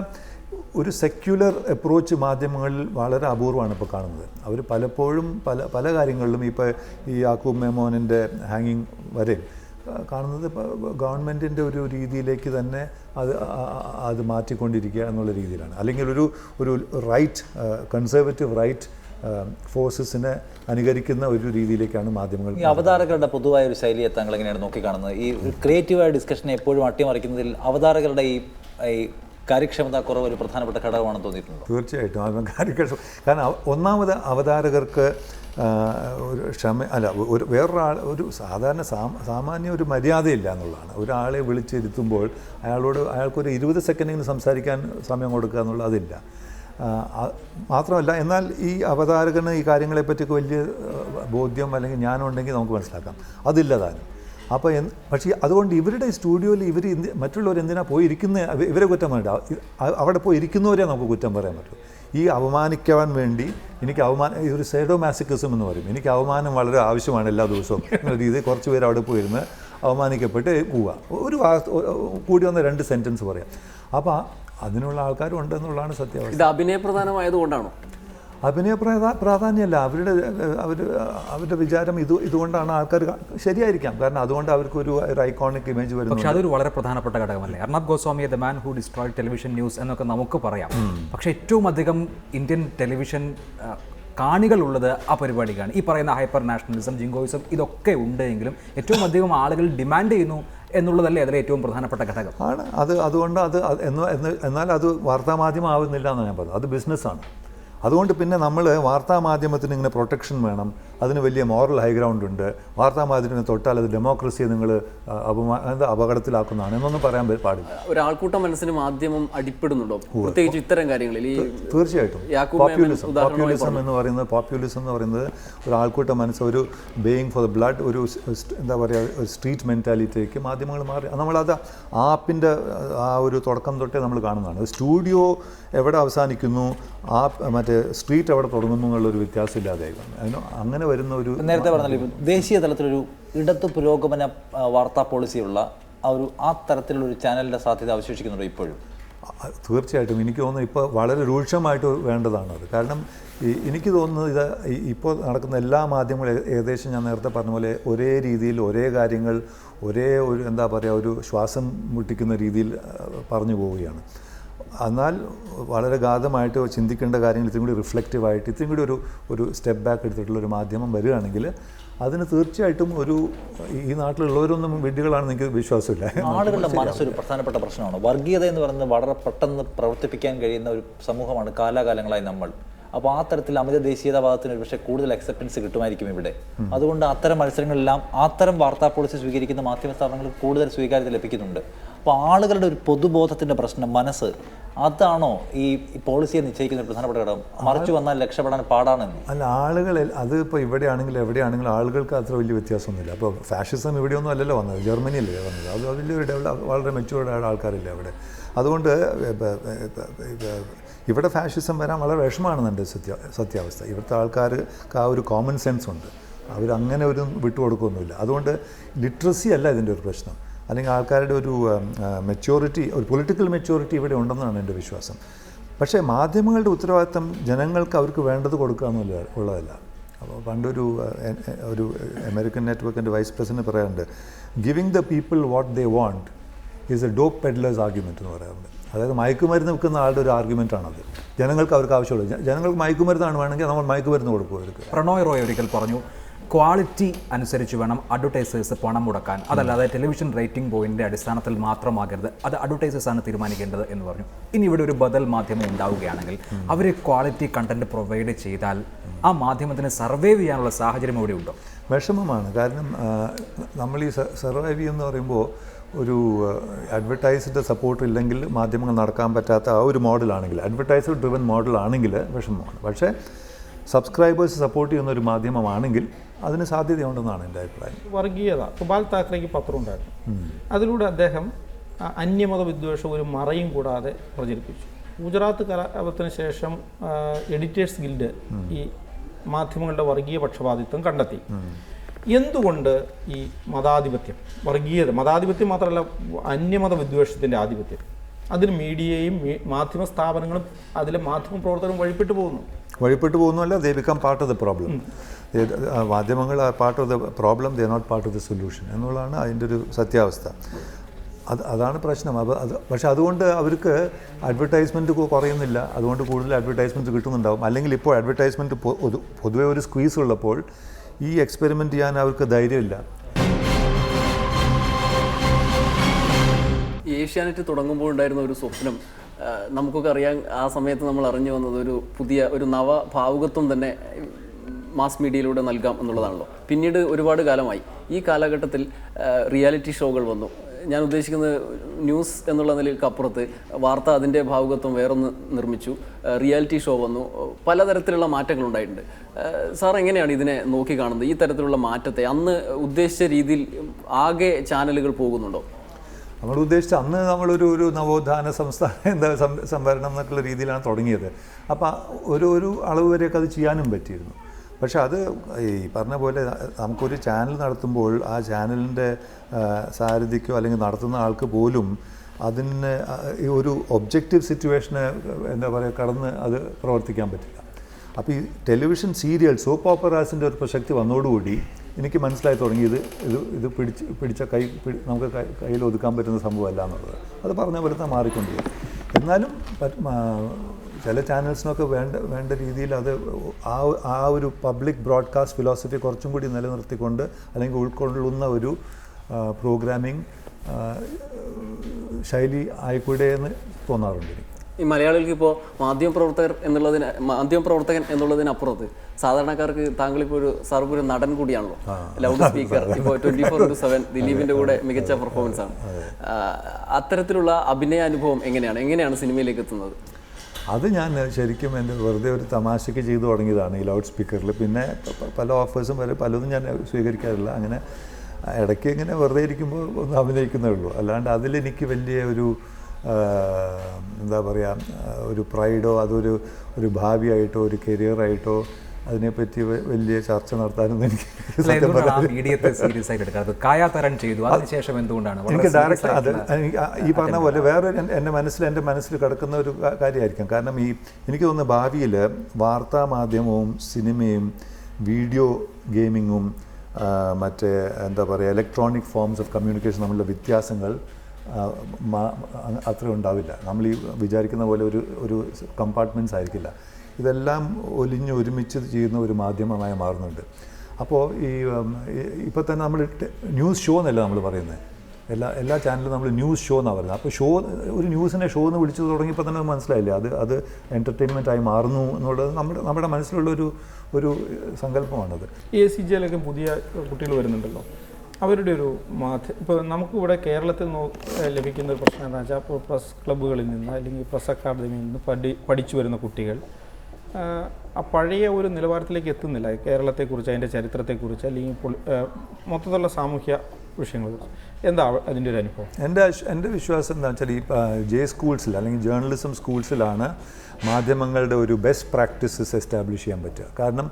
ഒരു സെക്യുലർ അപ്രോച്ച് മാധ്യമങ്ങളിൽ വളരെ അപൂർവമാണ് ഇപ്പോൾ കാണുന്നത്. അവർ പലപ്പോഴും പല കാര്യങ്ങളിലും ഇപ്പോൾ ഈ യാക്കൂബ് മെമോനിൻ്റെ ഹാങ്ങിങ് വരെ കാണുന്നത് ഗവൺമെൻറ്റിൻ്റെ ഒരു രീതിയിലേക്ക് തന്നെ അത് മാറ്റിക്കൊണ്ടിരിക്കുക എന്നുള്ള രീതിയിലാണ്. അല്ലെങ്കിൽ ഒരു റൈറ്റ് കൺസർവേറ്റീവ് റൈറ്റ് ഫോഴ്സസിനെ അനുകരിക്കുന്ന ഒരു രീതിയിലേക്കാണ് മാധ്യമങ്ങൾ. ഈ അവതാരകരുടെ പൊതുവായ ഒരു ശൈലിയെ താങ്കൾ എങ്ങനെയാണ് നോക്കിക്കാണുന്നത്? ഈ ക്രിയേറ്റീവായ ഡിസ്കഷനെ എപ്പോഴും അട്ടിമറിക്കുന്നതിൽ അവതാരകരുടെ ഈ കാര്യക്ഷമത കുറവ് ഒരു പ്രധാനപ്പെട്ട ഘടകമാണെന്ന് തോന്നിയിട്ടുണ്ടോ? തീർച്ചയായിട്ടും അത് കാര്യക്ഷമത. കാരണം ഒന്നാമത് അവതാരകർക്ക് ഒരു വേറൊരാൾ ഒരു സാമാന്യ ഒരു മര്യാദയില്ല എന്നുള്ളതാണ്. ഒരാളെ വിളിച്ചിരുത്തുമ്പോൾ അയാൾക്കൊരു 20 സെക്കൻഡിന് സംസാരിക്കാൻ സമയം കൊടുക്കുക എന്നുള്ളത് അതില്ല. മാത്രമല്ല, എന്നാൽ ഈ അവതാരകന് ഈ കാര്യങ്ങളെപ്പറ്റിയൊക്കെ വലിയ ബോധ്യം അല്ലെങ്കിൽ ജ്ഞാനം ഉണ്ടെങ്കിൽ നമുക്ക് മനസ്സിലാക്കാം. അതില്ല താനും. അപ്പോൾ പക്ഷേ അതുകൊണ്ട് ഇവരുടെ സ്റ്റുഡിയോയിൽ മറ്റുള്ളവർ എന്തിനാണ് പോയിരിക്കുന്ന ഇവരെ കുറ്റം വേണ്ട, അവിടെ പോയി ഇരിക്കുന്നവരെ നമുക്ക് കുറ്റം പറയാൻ പറ്റും. ഈ അവമാനിക്കാൻ വേണ്ടി ഒരു സൈഡോ മാസിക്കിസം എന്ന് പറയും. എനിക്ക് അവമാനം വളരെ ആവശ്യമാണ് എല്ലാ ദിവസവും എന്ന രീതിയിൽ കുറച്ച് പേര് അവിടെ പോയിരുന്ന് അവമാനിക്കപ്പെട്ട് പോവുക. കൂടി വന്ന 2 സെൻറ്റൻസ് പറയാം. അപ്പോൾ അതിനുള്ള ആൾക്കാരും ഉണ്ടെന്നുള്ളതാണ് സത്യാവസ്ഥ. ഇത് അഭിനയ പ്രധാനമായതുകൊണ്ടാണോ? അഭിനയ പ്രാധാന്യമല്ല. അവരുടെ വിചാരം ഇതുകൊണ്ടാണ് ആൾക്കാർ. ശരിയായിരിക്കാം, കാരണം അതുകൊണ്ട് അവർക്ക് ഒരു ഐക്കോണിക് ഇമേജ് വരുന്നു. പക്ഷേ അതൊരു വളരെ പ്രധാനപ്പെട്ട ഘടകമല്ലേ? അർണബ് ഗോസ്വാമിയെ the man who destroyed television news എന്നൊക്കെ നമുക്ക് പറയാം. പക്ഷേ ഏറ്റവും അധികം ഇന്ത്യൻ ടെലിവിഷൻ കാണികളുള്ളത് ആ പരിപാടിക്കാണ്. ഈ പറയുന്ന ഹൈപ്പർ നാഷണലിസം, ജിങ്കോയിസം ഇതൊക്കെ ഉണ്ടെങ്കിലും ഏറ്റവും അധികം ആളുകൾ ഡിമാൻഡ് ചെയ്യുന്നു എന്നുള്ളതല്ലേ അതിലെ ഏറ്റവും പ്രധാനപ്പെട്ട ഘടകം ആണ്. അതുകൊണ്ട് എന്നാൽ അത് വാർത്താമാധ്യമം ആവുന്നില്ല എന്നാണ് ഞാൻ പറഞ്ഞത്. അത് ബിസിനസ്സാണ്. അതുകൊണ്ട് പിന്നെ നമ്മൾ വാർത്താമാധ്യമത്തിന് ഇങ്ങനെ പ്രൊട്ടക്ഷൻ വേണം, അതിന് വലിയ മോറൽ ഹൈഗ്രൗണ്ട് ഉണ്ട്, വാർത്താമാധ്യമത്തിന് തൊട്ടാൽ അത് ഡെമോക്രസിയെ നിങ്ങൾ അപകടത്തിലാക്കുന്നതാണ് എന്നൊന്നും പറയാൻ പാടില്ല. ഒരാൾക്കൂട്ടം മനസ്സിന് മാധ്യമം അടിപ്പെടുന്നുണ്ടോ പ്രത്യേകിച്ച് ഇത്തരം കാര്യങ്ങളിൽ? തീർച്ചയായിട്ടും. പോപ്യുലിസം എന്ന് പറയുന്നത് ഒരു ആൾക്കൂട്ട മനസ്സ്, ഒരു ബേയിങ് ഫോർ ദ ബ്ലഡ്, ഒരു എന്താ പറയുക, ഒരു സ്ട്രീറ്റ് മെൻറ്റാലിറ്റിയിലേക്ക് മാധ്യമങ്ങൾ മാറി. നമ്മളത് ആപ്പിൻ്റെ ആ ഒരു തുടക്കം തൊട്ടേ നമ്മൾ കാണുന്നതാണ്. സ്റ്റുഡിയോ എവിടെ അവസാനിക്കുന്നു, മറ്റേ സ്ട്രീറ്റ് എവിടെ തുടങ്ങുന്നു എന്നുള്ളൊരു വ്യത്യാസമില്ലാതെ അങ്ങനെ വരുന്ന ഒരു. നേരത്തെ പറഞ്ഞാൽ ദേശീയ തലത്തിലൊരു ഇടതു പുരോഗമന വാർത്താ പോളിസിയുള്ള ആ തരത്തിലുള്ളൊരു ചാനലിൻ്റെ സാധ്യത അവശേഷിക്കുന്നുണ്ടോ ഇപ്പോഴും? തീർച്ചയായിട്ടും എനിക്ക് തോന്നുന്നു ഇപ്പോൾ വളരെ രൂക്ഷമായിട്ട് വേണ്ടതാണത്. കാരണം എനിക്ക് തോന്നുന്നത് ഇപ്പോൾ നടക്കുന്ന എല്ലാ മാധ്യമങ്ങളും ഏകദേശം ഞാൻ നേരത്തെ പറഞ്ഞ പോലെ ഒരേ രീതിയിൽ ഒരേ കാര്യങ്ങൾ ഒരു എന്താ പറയുക, ഒരു ശ്വാസം മുട്ടിക്കുന്ന രീതിയിൽ പറഞ്ഞു പോവുകയാണ്. എന്നാൽ വളരെ ഗാധമായിട്ട് ചിന്തിക്കേണ്ട കാര്യങ്ങൾ ഇത്തിരി കൂടി റിഫ്ലക്റ്റീവായിട്ട് ഇത്തിരി കൂടി ഒരു സ്റ്റെപ്പ് ബാക്ക് എടുത്തിട്ടുള്ളൊരു മാധ്യമം വരികയാണെങ്കിൽ അതിന് തീർച്ചയായിട്ടും ഈ നാട്ടിലുള്ളവരൊന്നും വിഡ്ഢികളാണെന്ന് എനിക്ക് വിശ്വാസമില്ല. ആളുകളുടെ മനസ്സൊരു പ്രധാനപ്പെട്ട പ്രശ്നമാണ്. വർഗീയത എന്ന് പറയുന്നത് വളരെ പെട്ടെന്ന് പ്രവർത്തിപ്പിക്കാൻ കഴിയുന്ന ഒരു സമൂഹമാണ് കാലാകാലങ്ങളായി നമ്മൾ. അപ്പോൾ ആ തരത്തിൽ അമിത ദേശീയതാവാദത്തിന് ഒരു പക്ഷേ കൂടുതൽ അക്സെപ്റ്റൻസ് കിട്ടുമായിരിക്കും ഇവിടെ. അതുകൊണ്ട് അത്തരം മത്സരങ്ങളെല്ലാം അത്തരം വാർത്താ പോളിസി സ്വീകരിക്കുന്ന മാധ്യമ സ്ഥാപനങ്ങൾ കൂടുതൽ സ്വീകാര്യത ലഭിക്കുന്നുണ്ട്. അപ്പോൾ ആളുകളുടെ ഒരു പൊതുബോധത്തിൻ്റെ പ്രശ്നം, മനസ്സ്, അതാണോ ഈ പോളിസിയെ നിശ്ചയിക്കുന്ന ഒരു പ്രധാനപ്പെട്ട ഘടകം? മറിച്ചു വന്നാൽ രക്ഷപ്പെടാൻ പാടാണെന്ന്. അല്ല, ആളുകൾ അതിപ്പോൾ ഇവിടെയാണെങ്കിലും എവിടെയാണെങ്കിലും ആളുകൾക്ക് അത്ര വലിയ വ്യത്യാസമൊന്നുമില്ല. അപ്പോൾ ഫാഷിസം ഇവിടെയൊന്നും അല്ലല്ലോ വന്നത്, ജർമ്മനിയല്ലേ വന്നത്. അത് വലിയൊരു വളരെ മെച്യൂർഡ് ആൾക്കാരില്ല അവിടെ. അതുകൊണ്ട് ഇവിടെ ഫാഷിസം വരാൻ വളരെ വിഷമാണെന്ന് എൻ്റെ സത്യാവസ്ഥ. ഇവിടുത്തെ ആൾക്കാർക്ക് ആ ഒരു കോമൺ സെൻസ് ഉണ്ട്, അവരങ്ങനെ ഒരു വിട്ടുകൊടുക്കുകയൊന്നുമില്ല. അതുകൊണ്ട് ലിറ്ററസി അല്ല ഇതിൻ്റെ ഒരു പ്രശ്നം, അല്ലെങ്കിൽ ആൾക്കാരുടെ ഒരു മെച്യൂരിറ്റി, ഒരു പൊളിറ്റിക്കൽ മെച്യൂരിറ്റി ഇവിടെ ഉണ്ടെന്നാണ് എൻ്റെ വിശ്വാസം. പക്ഷേ മാധ്യമങ്ങളുടെ ഉത്തരവാദിത്തം ജനങ്ങൾക്ക് അവർക്ക് വേണ്ടത് കൊടുക്കുക ഉള്ളതല്ല. അപ്പോൾ പണ്ടൊരു അമേരിക്കൻ നെറ്റ്വർക്കിൻ്റെ വൈസ് പ്രസിഡന്റ് പറയാറുണ്ട്, giving the people what they want is A dope peddlers argument എന്ന് പറയാറുണ്ട്. അതായത് മയക്കുമരുന്ന് വിൽക്കുന്ന ആളുടെ ഒരു ആർഗ്യുമെൻറ്റാണത്. ജനങ്ങൾക്ക് അവർക്ക് ആവശ്യമുള്ളത്, ജനങ്ങൾക്ക് മയക്കുമരുന്നാണ് വേണമെങ്കിൽ നമ്മൾ മയക്കുമരുന്ന് കൊടുക്കുക. പ്രണോയ് റോയ് ഒരിക്കൽ പറഞ്ഞു, ക്വാളിറ്റി അനുസരിച്ച് വേണം അഡ്വർടൈസേഴ്സ് പണം മുടക്കാൻ, അതല്ലാതെ ടെലിവിഷൻ റേറ്റിംഗ് പോയിന്റിൻ്റെ അടിസ്ഥാനത്തിൽ മാത്രമാകരുത്, അത് അഡ്വർടൈസേഴ്സാണ് തീരുമാനിക്കേണ്ടത് എന്ന് പറഞ്ഞു. ഇനി ഇവിടെ ഒരു ബദൽ മാധ്യമം ഉണ്ടാവുകയാണെങ്കിൽ അവർ ക്വാളിറ്റി കണ്ടന്റ് പ്രൊവൈഡ് ചെയ്താൽ ആ മാധ്യമത്തിന് സർവൈവ് ചെയ്യാനുള്ള സാഹചര്യം ഇവിടെ ഉണ്ടോ? വിഷമമാണ്. കാരണം നമ്മൾ ഈ സർവൈവ് ചെയ്യുമെന്ന് പറയുമ്പോൾ ഒരു അഡ്വർടൈസ്ഡ് സപ്പോർട്ട് ഇല്ലെങ്കിൽ മാധ്യമങ്ങൾ നടക്കാൻ പറ്റാത്ത ആ ഒരു മോഡലാണെങ്കിൽ, അഡ്വർടൈസർ ഡ്രിവൻ മോഡലാണെങ്കിൽ വിഷമമാണ്. പക്ഷേ സബ്സ്ക്രൈബേഴ്സ് സപ്പോർട്ട് ചെയ്യുന്ന ഒരു മാധ്യമമാണെങ്കിൽ അതിന് സാധ്യതയുണ്ടെന്നാണ് എൻ്റെ അഭിപ്രായം. വർഗീയത, ഇപ്പോൾ ബാൽ താക്കറേക്ക് പത്രം ഉണ്ടായിരുന്നു, അതിലൂടെ അദ്ദേഹം അന്യമത വിദ്വേഷം ഒരു മറയും കൂടാതെ പ്രചരിപ്പിച്ചു. ഗുജറാത്ത് കലാപത്തിന് ശേഷം എഡിറ്റേഴ്സ് ഗിൽഡ് ഈ മാധ്യമങ്ങളുടെ വർഗീയ പക്ഷപാതിത്വം കണ്ടെത്തി. എന്തുകൊണ്ട് ഈ മതാധിപത്യം, വർഗീയത, മതാധിപത്യം മാത്രമല്ല അന്യമത വിദ്വേഷത്തിൻ്റെ ആധിപത്യം, അതിന് മീഡിയയും മാധ്യമ സ്ഥാപനങ്ങളും അതിലെ മാധ്യമ പ്രവർത്തകരും വഴിപ്പെട്ടു പോകുന്നു? വഴിപ്പെട്ടു പോകുന്നതല്ല, they become part of the problem. മാധ്യമങ്ങൾ are part of the problem, they are not part of the solution എന്നുള്ളതാണ് അതിൻ്റെ ഒരു സത്യാവസ്ഥ. അതാണ് പ്രശ്നം. പക്ഷേ അതുകൊണ്ട് അവർക്ക് അഡ്വർടൈസ്മെൻറ്റ് കുറയുന്നില്ല, അതുകൊണ്ട് കൂടുതൽ അഡ്വർടൈസ്മെൻറ്റ് കിട്ടുന്നുണ്ടാവും. അല്ലെങ്കിൽ ഇപ്പോൾ അഡ്വർടൈസ്മെൻറ്റ് പൊതുവെ ഒരു സ്ക്വീസ് ഉള്ളപ്പോൾ ഈ എക്സ്പെരിമെൻറ്റ് ചെയ്യാൻ അവർക്ക് ധൈര്യമില്ല. ഏഷ്യാനെറ്റ് തുടങ്ങുമ്പോൾ ഉണ്ടായിരുന്ന ഒരു സ്വപ്നം നമുക്കൊക്കെ അറിയാൻ, ആ സമയത്ത് നമ്മൾ അറിഞ്ഞു വന്നത് ഒരു നവഭാവുകത്വം തന്നെ മാസ് മീഡിയയിലൂടെ നൽകാം എന്നുള്ളതാണല്ലോ. പിന്നീട് ഒരുപാട് കാലമായി ഈ കാലഘട്ടത്തിൽ റിയാലിറ്റി ഷോകൾ വന്നു. ഞാൻ ഉദ്ദേശിക്കുന്നത് ന്യൂസ് എന്നുള്ള നിലയ്ക്കപ്പുറത്ത് വാർത്ത അതിൻ്റെ ഭാവുകത്വം വേറൊന്ന് നിർമ്മിച്ചു, റിയാലിറ്റി ഷോ വന്നു, പലതരത്തിലുള്ള മാറ്റങ്ങൾ ഉണ്ടായിട്ടുണ്ട്. സാർ എങ്ങനെയാണ് ഇതിനെ നോക്കിക്കാണുന്നത്, ഈ തരത്തിലുള്ള മാറ്റത്തെ? അന്ന് ഉദ്ദേശിച്ച രീതിയിൽ ആകെ ചാനലുകൾ പോകുന്നുണ്ടോ? നമ്മൾ ഉദ്ദേശിച്ച അന്ന് നമ്മളൊരു നവോത്ഥാന സംവരണം എന്നൊക്കെയുള്ള രീതിയിലാണ് തുടങ്ങിയത്. അപ്പോൾ ഒരു അളവ് വരെയൊക്കെ അത് ചെയ്യാനും പറ്റിയിരുന്നു. പക്ഷെ അത് ഈ പറഞ്ഞ പോലെ നമുക്കൊരു ചാനൽ നടത്തുമ്പോൾ ആ ചാനലിൻ്റെ സാരഥിക്കോ അല്ലെങ്കിൽ നടത്തുന്ന ആൾക്ക് പോലും അതിന് ഒരു ഒബ്ജക്റ്റീവ് സിറ്റുവേഷനെ എന്താ പറയുക കടന്ന് അത് പ്രവർത്തിക്കാൻ പറ്റില്ല. അപ്പോൾ ഈ ടെലിവിഷൻ സീരിയൽ സോപ്പ് ഓപ്പറാസിൻ്റെ ഒരു പ്രസക്തി വന്നതോടുകൂടി എനിക്ക് മനസ്സിലായി തുടങ്ങിയത് ഇത് പിടിച്ച നമുക്ക് കയ്യിൽ ഒതുക്കാൻ പറ്റുന്ന സംഭവമല്ല എന്നുള്ളത്. അത് പറഞ്ഞ പോലെ തന്നെ മാറിക്കൊണ്ടിരിക്കും. എന്നാലും ചില ചാനൽസിനൊക്കെ വേണ്ട രീതിയിൽ അത് ആ ഒരു പബ്ലിക് ബ്രോഡ്കാസ്റ്റ് ഫിലോസഫി കുറച്ചും കൂടി നിലനിർത്തിക്കൊണ്ട് അല്ലെങ്കിൽ ഉൾക്കൊള്ളുന്ന ഒരു പ്രോഗ്രാമിംഗ് ശൈലി ആയിക്കൂടെ എന്ന് തോന്നാറുണ്ട് എനിക്ക്. ഈ മലയാളികൾക്ക് ഇപ്പോൾ മാധ്യമപ്രവർത്തകൻ എന്നുള്ളതിനപ്പുറത്ത് സാധാരണക്കാർക്ക് താങ്കളിപ്പോൾ സാറിപ്പോൾ ഒരു നടൻ കൂടിയാണല്ലോ, ലൗഡ് സ്പീക്കർ, ഇപ്പോൾ 24/7 ദിലീപിൻ്റെ കൂടെ മികച്ച പെർഫോമൻസ് ആണ്. അത്തരത്തിലുള്ള അഭിനയ അനുഭവം എങ്ങനെയാണ് സിനിമയിലേക്ക് എത്തുന്നത്? അത് ഞാൻ ശരിക്കും എൻ്റെ വെറുതെ ഒരു തമാശയ്ക്ക് ചെയ്തു തുടങ്ങിയതാണ് ഈ ലൗഡ് സ്പീക്കറിൽ. പിന്നെ പല ഓഫേഴ്സും വരെ പലതും ഞാൻ സ്വീകരിക്കാറില്ല. അങ്ങനെ ഇടയ്ക്ക് ഇങ്ങനെ വെറുതെ ഇരിക്കുമ്പോൾ ഒന്ന് അഭിനയിക്കുന്നേ ഉള്ളൂ. അല്ലാണ്ട് അതിലെനിക്ക് വലിയ ഒരു എന്താ പറയുക ഒരു പ്രൈഡോ അതൊരു ഭാവിയായിട്ടോ ഒരു കരിയറായിട്ടോ അതിനെപ്പറ്റി വലിയ ചർച്ച നടത്താനൊന്നും എനിക്ക് എനിക്ക് ഡയറക്റ്റ് അത് ഈ പറഞ്ഞ പോലെ വേറെ എൻ്റെ മനസ്സിൽ കിടക്കുന്ന ഒരു കാര്യമായിരിക്കും. കാരണം എനിക്ക് തോന്നുന്നു ഭാവിയിൽ വാർത്താ മാധ്യമവും സിനിമയും വീഡിയോ ഗെയിമിങ്ങും മറ്റേ എന്താ പറയുക ഇലക്ട്രോണിക് ഫോംസ് ഓഫ് കമ്മ്യൂണിക്കേഷൻ തമ്മിലുള്ള വ്യത്യാസങ്ങൾ അത്ര ഉണ്ടാവില്ല. നമ്മൾ ഈ വിചാരിക്കുന്ന പോലെ ഒരു കമ്പാർട്ട്മെൻറ്റ്സ് ആയിരിക്കില്ല. ഇതെല്ലാം ഒരുമിച്ച് ചെയ്യുന്ന ഒരു മാധ്യമമായി മാറുന്നുണ്ട്. അപ്പോൾ ഇപ്പോൾ തന്നെ നമ്മൾ ന്യൂസ് ഷോ എന്നല്ല നമ്മൾ പറയുന്നത്, എല്ലാ ചാനലും നമ്മൾ ന്യൂസ് ഷോ എന്നാണ് പറയുന്നത്. അപ്പോൾ ഒരു ന്യൂസിനെ ഷോ എന്ന് വിളിച്ചു തുടങ്ങിയപ്പോൾ തന്നെ മനസ്സിലായില്ലേ അത് എൻ്റർടൈൻമെൻറ്റായി മാറുന്നു എന്നുള്ളത് നമ്മുടെ മനസ്സിലുള്ള ഒരു സങ്കല്പമാണത്. ACJ പുതിയ കുട്ടികൾ വരുന്നുണ്ടല്ലോ, അവരുടെ ഒരു ഇപ്പോൾ നമുക്കിവിടെ കേരളത്തിൽ ലഭിക്കുന്ന ഒരു പ്രശ്നം എന്താണെന്ന് വെച്ചാൽ, ഇപ്പോൾ പ്രസ് ക്ലബ്ബുകളിൽ നിന്ന് അല്ലെങ്കിൽ പ്രസ് അക്കാദമിയിൽ നിന്ന് പഠിച്ചു വരുന്ന കുട്ടികൾ ആ പഴയ ഒരു നിലവാരത്തിലേക്ക് എത്തുന്നില്ല. കേരളത്തെക്കുറിച്ച്, അതിൻ്റെ ചരിത്രത്തെക്കുറിച്ച്, അല്ലെങ്കിൽ മൊത്തത്തിലുള്ള സാമൂഹ്യ വിഷയങ്ങളെക്കുറിച്ച്. എന്താ അതിൻ്റെ ഒരു അനുഭവം? എൻ്റെ വിശ്വാസം എന്താണെന്ന് വെച്ചാൽ ഈ സ്കൂൾസിൽ അല്ലെങ്കിൽ ജേർണലിസം സ്കൂൾസിലാണ് മാധ്യമങ്ങളുടെ ഒരു ബെസ്റ്റ് പ്രാക്ടീസസ് എസ്റ്റാബ്ലിഷ് ചെയ്യാൻ പറ്റുക. കാരണം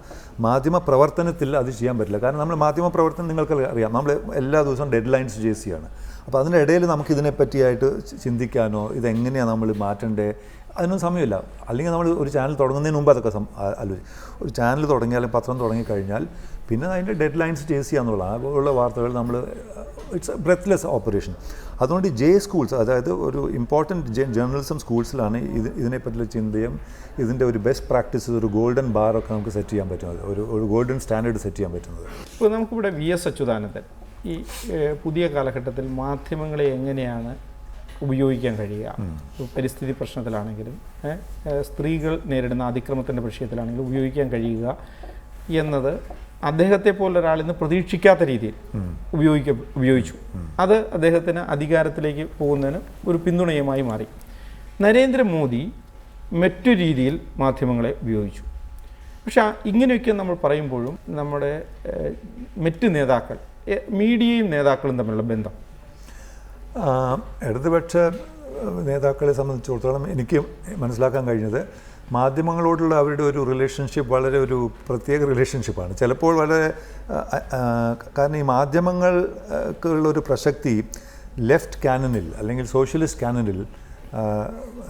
മാധ്യമ പ്രവർത്തനത്തിൽ അത് ചെയ്യാൻ പറ്റില്ല. കാരണം നമ്മൾ മാധ്യമ പ്രവർത്തനം നിങ്ങൾക്ക് അറിയാം, നമ്മൾ എല്ലാ ദിവസവും ഡെഡ് ലൈൻസ് ചെയ്യുകയാണ്. അപ്പോൾ അതിൻ്റെ ഇടയിൽ നമുക്കിതിനെപ്പറ്റിയായിട്ട് ചിന്തിക്കാനോ ഇതെങ്ങനെയാണ് നമ്മൾ മാറ്റേണ്ടത് അതിനൊന്നും സമയമില്ല. അല്ലെങ്കിൽ നമ്മൾ ഒരു ചാനൽ തുടങ്ങുന്നതിന് മുമ്പ് അതൊക്കെ ഒരു ചാനൽ തുടങ്ങിയാലും പത്രം തുടങ്ങിക്കഴിഞ്ഞാൽ പിന്നെ അതിൻ്റെ ഡെഡ് ലൈൻസ് ചേസ് ചെയ്യാന്നുള്ളതാണ്. ഉള്ള വാർത്തകൾ നമ്മൾ ഇറ്റ്സ് ബ്രെത്ത്ലെസ് ഓപ്പറേഷൻ. അതുകൊണ്ട് സ്കൂൾസ്, അതായത് ഒരു ഇമ്പോർട്ടൻറ്റ് ജേർണലിസം സ്കൂൾസിലാണ് ഇതിനെപ്പറ്റിയുള്ള ചിന്തയും ഇതിൻ്റെ ഒരു ബെസ്റ്റ് പ്രാക്ടീസസ്, ഒരു ഗോൾഡൻ ബാറൊക്കെ നമുക്ക് സെറ്റ് ചെയ്യാൻ പറ്റുന്നത്, ഒരു ഗോൾഡൻ സ്റ്റാൻഡേർഡ് സെറ്റ് ചെയ്യാൻ പറ്റുന്നത്. ഇപ്പോൾ നമുക്കിവിടെ VS അച്യുതാനന്ദൻ ഈ പുതിയ കാലഘട്ടത്തിൽ മാധ്യമങ്ങളെ എങ്ങനെയാണ് ഉപയോഗിക്കാൻ കഴിയുക, പരിസ്ഥിതി പ്രശ്നത്തിലാണെങ്കിലും സ്ത്രീകൾ നേരിടുന്ന അതിക്രമത്തിൻ്റെ വിഷയത്തിലാണെങ്കിലും ഉപയോഗിക്കാൻ കഴിയുക എന്നത് അദ്ദേഹത്തെ പോലൊരാളിൽ നിന്ന് പ്രതീക്ഷിക്കാത്ത രീതിയിൽ ഉപയോഗിച്ചു. അത് അദ്ദേഹത്തിന് അധികാരത്തിലേക്ക് പോകുന്നതിന് ഒരു പിന്തുണയുമായി മാറി. നരേന്ദ്രമോദി മറ്റു രീതിയിൽ മാധ്യമങ്ങളെ ഉപയോഗിച്ചു. പക്ഷേ ഇങ്ങനെയൊക്കെ നമ്മൾ പറയുമ്പോഴും നമ്മുടെ മറ്റ് നേതാക്കൾ, മീഡിയയും നേതാക്കളും തമ്മിലുള്ള ബന്ധം, ഇടതുപക്ഷ നേതാക്കളെ സംബന്ധിച്ചിടത്തോളം എനിക്ക് മനസ്സിലാക്കാൻ കഴിഞ്ഞത് മാധ്യമങ്ങളോടുള്ള അവരുടെ ഒരു റിലേഷൻഷിപ്പ് വളരെ ഒരു പ്രത്യേക റിലേഷൻഷിപ്പാണ്. ചിലപ്പോൾ വളരെ കാരണം ഈ മാധ്യമങ്ങൾക്കുള്ളൊരു പ്രസക്തി ലെഫ്റ്റ് കാനനിൽ അല്ലെങ്കിൽ സോഷ്യലിസ്റ്റ് കാനനിൽ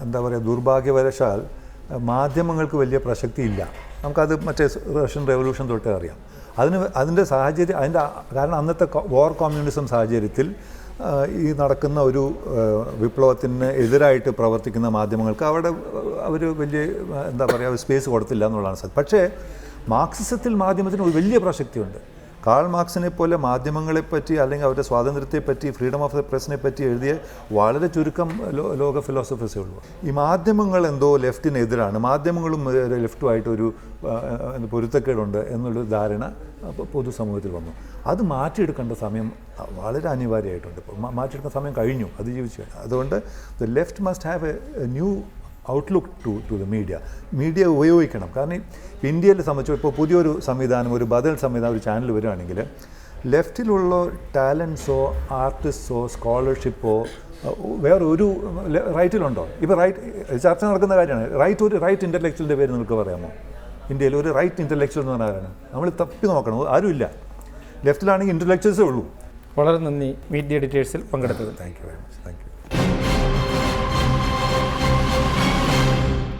എന്താ പറയുക ദുർഭാഗ്യവശാൽ മാധ്യമങ്ങൾക്ക് വലിയ പ്രസക്തി ഇല്ല. നമുക്കത് മറ്റേ റഷ്യൻ റെവല്യൂഷൻ തൊട്ടേ അറിയാം. അതിൻ്റെ സാഹചര്യം കാരണം അന്നത്തെ വാർ കമ്മ്യൂണിസം സാഹചര്യത്തിൽ ഈ നടക്കുന്ന ഒരു വിപ്ലവത്തിന് എതിരായിട്ട് പ്രവർത്തിക്കുന്ന മാധ്യമങ്ങൾക്ക് അവർ വലിയ എന്താ പറയുക സ്പേസ് കൊടുത്തില്ല എന്നുള്ളതാണ് സത്യം. പക്ഷേ മാർക്സിസത്തിൽ മാധ്യമത്തിന് ഒരു വലിയ പ്രസക്തിയുണ്ട്. കാൾ മാർക്സിനെ പോലെ മാധ്യമങ്ങളെപ്പറ്റി അല്ലെങ്കിൽ അവരുടെ സ്വാതന്ത്ര്യത്തെപ്പറ്റി, ഫ്രീഡം ഓഫ് ദ പ്രസിനെ പറ്റി എഴുതിയ വളരെ ചുരുക്കം ലോക ഫിലോസഫേഴ്സേ ഉള്ളൂ. ഈ മാധ്യമങ്ങൾ എന്തോ ലെഫ്റ്റിനെതിരാണ്, മാധ്യമങ്ങളും ലെഫ്റ്റുമായിട്ടൊരു പൊരുത്തക്കേടുണ്ട് എന്നുള്ളൊരു ധാരണ പൊതുസമൂഹത്തിൽ വന്നു. അത് മാറ്റിയെടുക്കേണ്ട സമയം വളരെ അനിവാര്യമായിട്ടുണ്ട്. ഇപ്പോൾ മാറ്റിയെടുക്കുന്ന സമയം കഴിഞ്ഞു, അത് ജീവിച്ചു. അതുകൊണ്ട് the left must have a new outlook to the media ഉപയോഗിക്കണം. കാരണം ഇന്ത്യയിൽ സംബന്ധിച്ച് ഇപ്പോൾ പുതിയൊരു സംവിധാനം, ഒരു ബദൽ സംവിധാനം, ഒരു ചാനൽ വരികയാണെങ്കിൽ ലെഫ്റ്റിലുള്ള ടാലൻസോ ആർട്ടിസ്റ്റോ സ്കോളർഷിപ്പോ വേറെ ഒരു റൈറ്റിലുണ്ടോ? ഇപ്പോൾ ചർച്ച നടക്കുന്ന കാര്യമാണ് ഒരു റൈറ്റ് ഇൻ്റലക്ച്വലിൻ്റെ പേര് നിങ്ങൾക്ക് പറയാമോ? ഇന്ത്യയിൽ ഒരു റൈറ്റ് ഇൻ്റലക്ച്വൽ എന്ന് പറഞ്ഞ ആരാണ്? നമ്മൾ തപ്പി നോക്കണം, ആരുമില്ല. ലെഫ്റ്റിലാണെങ്കിൽ ഇൻ്റലക്ച്വൽസേ ഉള്ളൂ. വളരെ നന്ദി മീറ്റ് ദി എഡിറ്റേഴ്സിൽ പങ്കെടുത്തത്. Thank you very much. Thank you.